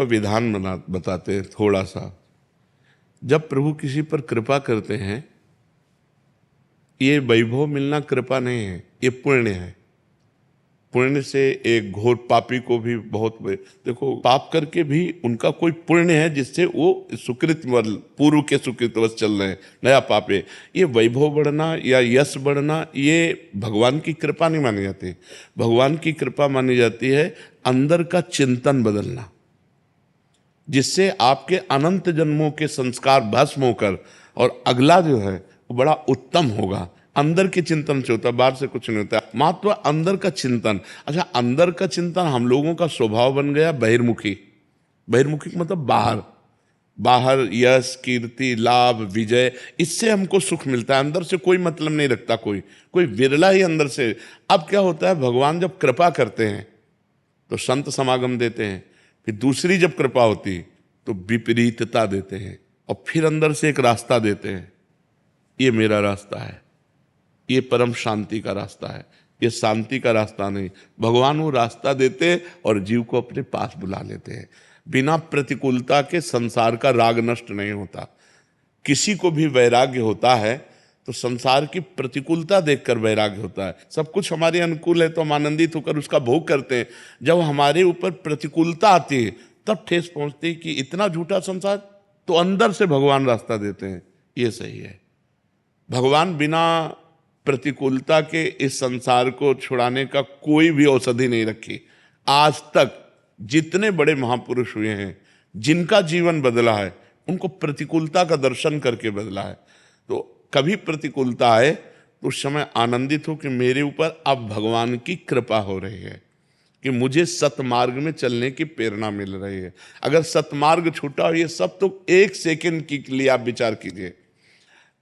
विधान बताते हैं थोड़ा सा। जब प्रभु किसी पर कृपा करते हैं, ये वैभव मिलना कृपा नहीं है, ये पुण्य है। पुण्य से एक घोर पापी को भी बहुत, देखो पाप करके भी उनका कोई पुण्य है जिससे वो सुकृत पूर्व के सुकृतवश चल रहे हैं, नया पाप है। ये वैभव बढ़ना या यश बढ़ना ये भगवान की कृपा नहीं मानी जाती। भगवान की कृपा मानी जाती है अंदर का चिंतन बदलना, जिससे आपके अनंत जन्मों के संस्कार भस्म होकर और अगला जो है वो बड़ा उत्तम होगा। अंदर के चिंतन से होता है, बाहर से कुछ नहीं होता। महत्व अंदर का चिंतन। अच्छा, अंदर का चिंतन हम लोगों का स्वभाव बन गया बहिर्मुखी। बहिर्मुखी मतलब बाहर, बाहर यश कीर्ति लाभ विजय, इससे हमको सुख मिलता है। अंदर से कोई मतलब नहीं रखता कोई, कोई विरला ही अंदर से। अब क्या होता है, भगवान जब कृपा करते हैं तो संत समागम देते हैं, फिर दूसरी जब कृपा होती तो विपरीतता देते हैं, और फिर अंदर से एक रास्ता देते हैं, ये मेरा रास्ता है, ये परम शांति का रास्ता है, ये शांति का रास्ता नहीं। भगवान वो रास्ता देते और जीव को अपने पास बुला लेते हैं। बिना प्रतिकूलता के संसार का राग नष्ट नहीं होता। किसी को भी वैराग्य होता है तो संसार की प्रतिकूलता देखकर वैराग्य होता है। सब कुछ हमारे अनुकूल है तो हम आनंदित होकर उसका भोग करते हैं। जब हमारे ऊपर प्रतिकूलता आती है तब ठेस पहुंचती है कि इतना झूठा संसार, तो अंदर से भगवान रास्ता देते हैं, ये सही है। भगवान बिना प्रतिकूलता के इस संसार को छुड़ाने का कोई भी औषधि नहीं रखी। आज तक जितने बड़े महापुरुष हुए हैं, जिनका जीवन बदला है, उनको प्रतिकूलता का दर्शन करके बदला है। तो कभी प्रतिकूलता आए तो उस समय आनंदित हो कि मेरे ऊपर अब भगवान की कृपा हो रही है, कि मुझे सतमार्ग में चलने की प्रेरणा मिल रही है। अगर सतमार्ग छूटा हो, ये सब तो एक सेकंड के लिए आप विचार कीजिए।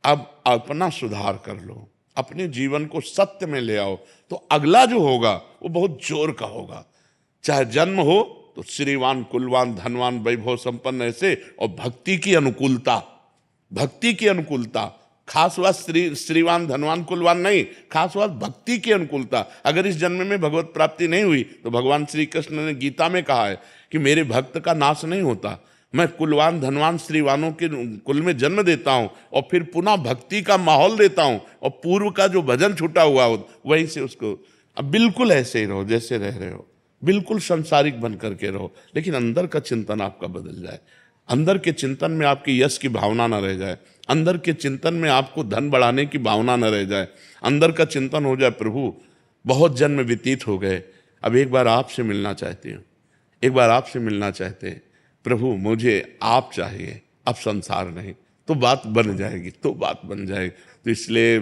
अब अपना सुधार कर लो, अपने जीवन को सत्य में ले आओ, तो अगला जो होगा वो बहुत जोर का होगा। चाहे जन्म हो तो श्रीवान कुलवान धनवान वैभव संपन्न ऐसे, और भक्ति की अनुकूलता, भक्ति की अनुकूलता, खास बात श्रीवान धनवान कुलवान नहीं, खास बात भक्ति की अनुकूलता। अगर इस जन्म में भगवत प्राप्ति नहीं हुई तो भगवान श्री कृष्ण ने गीता में कहा है कि मेरे भक्त का नाश नहीं होता, मैं कुलवान धनवान श्रीवानों के कुल में जन्म देता हूं और फिर पुनः भक्ति का माहौल देता हूं, और पूर्व का जो भजन छूटा हुआ हो वहीं से उसको। अब बिल्कुल ऐसे ही रहो जैसे रह रहे हो, बिल्कुल संसारिक बन करके रहो, लेकिन अंदर का चिंतन आपका बदल जाए। अंदर के चिंतन में आपकी यश की भावना न रह जाए, अंदर के चिंतन में आपको धन बढ़ाने की भावना न रह जाए। अंदर का चिंतन हो जाए, प्रभु बहुत जन्म व्यतीत हो गए, अब एक बार आपसे मिलना चाहती हूँ, एक बार आपसे मिलना चाहते हैं प्रभु, मुझे आप चाहिए, अब संसार नहीं, तो बात बन जाएगी, तो बात बन जाएगी। तो इसलिए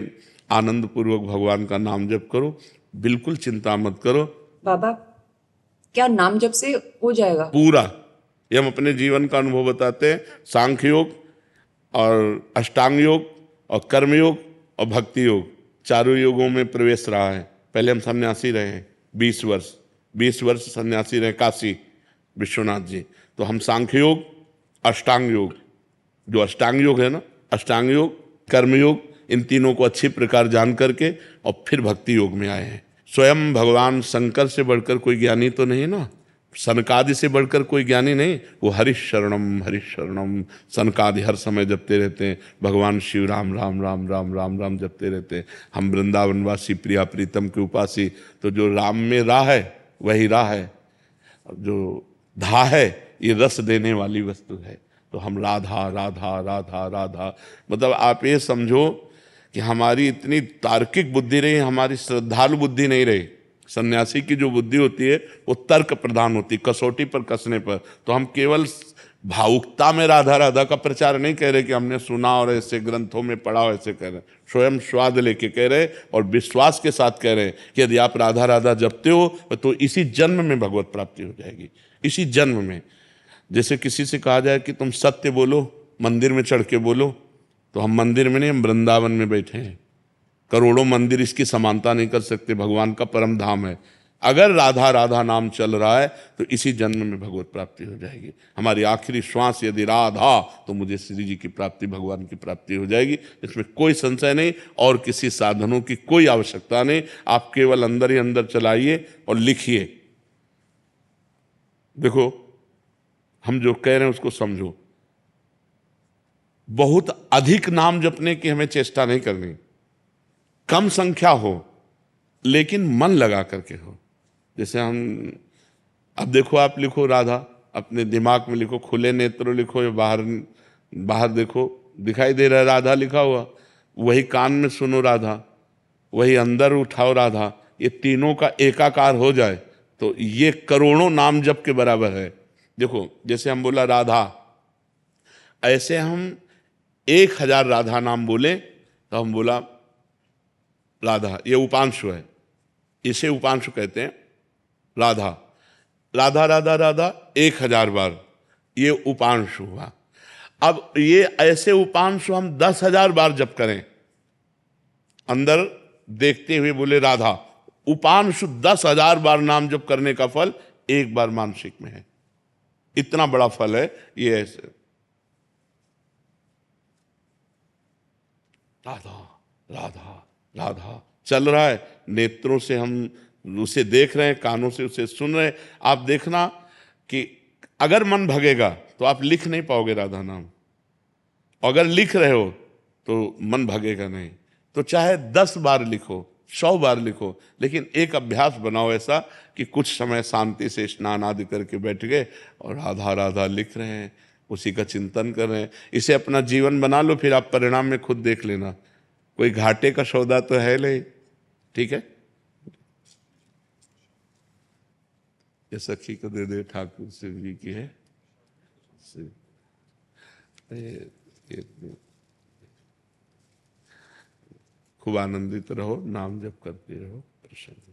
आनंद पूर्वक भगवान का नाम जप करो, बिल्कुल चिंता मत करो। बाबा, क्या नाम जप से हो जाएगा पूरा? ये हम अपने जीवन का अनुभव बताते हैं। सांख्य योग और अष्टांग योग और कर्म योग और भक्ति योग, चारों योगों में प्रवेश रहा है। पहले हम सन्यासी रहे हैं 20 वर्ष सन्यासी रहे काशी विश्वनाथ जी। तो हम सांख्य योग, अष्टांग योग, जो अष्टांग योग है ना, अष्टांग योग, कर्म योग, इन तीनों को अच्छी प्रकार जान करके और फिर भक्ति योग में आए हैं। स्वयं भगवान शंकर से बढ़कर कोई ज्ञानी तो नहीं ना, सनकादि से बढ़कर कोई ज्ञानी नहीं। वो हरिशरणम हरिशरणम सनकादि हर समय जपते रहते हैं, भगवान शिव राम राम राम राम राम राम जपते रहते हैं। हम वृंदावनवासी प्रिया प्रीतम के उपासी, तो जो राम में राह है वही राह है, जो धा है ये रस देने वाली वस्तु है। तो हम राधा राधा राधा राधा, मतलब आप ये समझो कि हमारी इतनी तार्किक बुद्धि रही, हमारी श्रद्धालु बुद्धि नहीं रही। सन्यासी की जो बुद्धि होती है वो तर्क प्रधान होती, कसौटी पर कसने पर। तो हम केवल भावुकता में राधा राधा का प्रचार नहीं कह रहे कि हमने सुना और ऐसे ग्रंथों में पढ़ा और ऐसे कह रहे, स्वयं स्वाद लेके कह रहे और विश्वास के साथ कह रहे कि यदि आप राधा राधा जपते हो तो इसी जन्म में भगवत प्राप्ति हो जाएगी, इसी जन्म में। जैसे किसी से कहा जाए कि तुम सत्य बोलो, मंदिर में चढ़ के बोलो, तो हम मंदिर में नहीं, हम वृंदावन में बैठे हैं। करोड़ों मंदिर इसकी समानता नहीं कर सकते, भगवान का परम धाम है। अगर राधा राधा नाम चल रहा है तो इसी जन्म में भगवत प्राप्ति हो जाएगी। हमारी आखिरी श्वास यदि राधा, तो मुझे श्री जी की प्राप्ति, भगवान की प्राप्ति हो जाएगी, इसमें कोई संशय नहीं। और किसी साधनों की कोई आवश्यकता नहीं, आप केवल अंदर ही अंदर चलाइए और लिखिए। देखो हम जो कह रहे हैं उसको समझो। बहुत अधिक नाम जपने की हमें चेष्टा नहीं करनी, कम संख्या हो लेकिन मन लगा करके हो। जैसे हम, अब देखो आप लिखो राधा, अपने दिमाग में लिखो, खुले नेत्र लिखो या बाहर बाहर देखो, दिखाई दे रहा है राधा लिखा हुआ, वही कान में सुनो राधा, वही अंदर उठाओ राधा, ये तीनों का एकाकार हो जाए तो ये करोड़ों नाम जप के बराबर है। देखो जैसे हम बोला राधा, ऐसे हम 1000 राधा नाम बोले तो हम बोला राधा, ये उपांशु है, इसे उपांशु कहते हैं। राधा राधा राधा राधा 1000 बार, ये उपांशु हुआ। अब ये ऐसे उपांशु हम 10,000 बार जप करें, अंदर देखते हुए बोले राधा, उपांशु 10,000 बार नाम जप करने का फल एक बार मानसिक में है। इतना बड़ा फल है ये। ऐसे राधा राधा राधा चल रहा है, नेत्रों से हम उसे देख रहे हैं, कानों से उसे सुन रहे हैं। आप देखना कि अगर मन भगेगा तो आप लिख नहीं पाओगे राधा नाम, अगर लिख रहे हो तो मन भगेगा नहीं। तो चाहे 10 बार लिखो, 100 बार लिखो, लेकिन एक अभ्यास बनाओ ऐसा कि कुछ समय शांति से स्नान आदि करके बैठ गए और राधा राधा लिख रहे हैं, उसी का चिंतन कर रहे हैं। इसे अपना जीवन बना लो, फिर आप परिणाम में खुद देख लेना। कोई घाटे का सौदा तो है नहीं, ठीक है। ये सखी को दे दे, ठाकुर शिव जी की है। खूब आनंदित रहो, नाम जप करते रहो, प्रसन्न।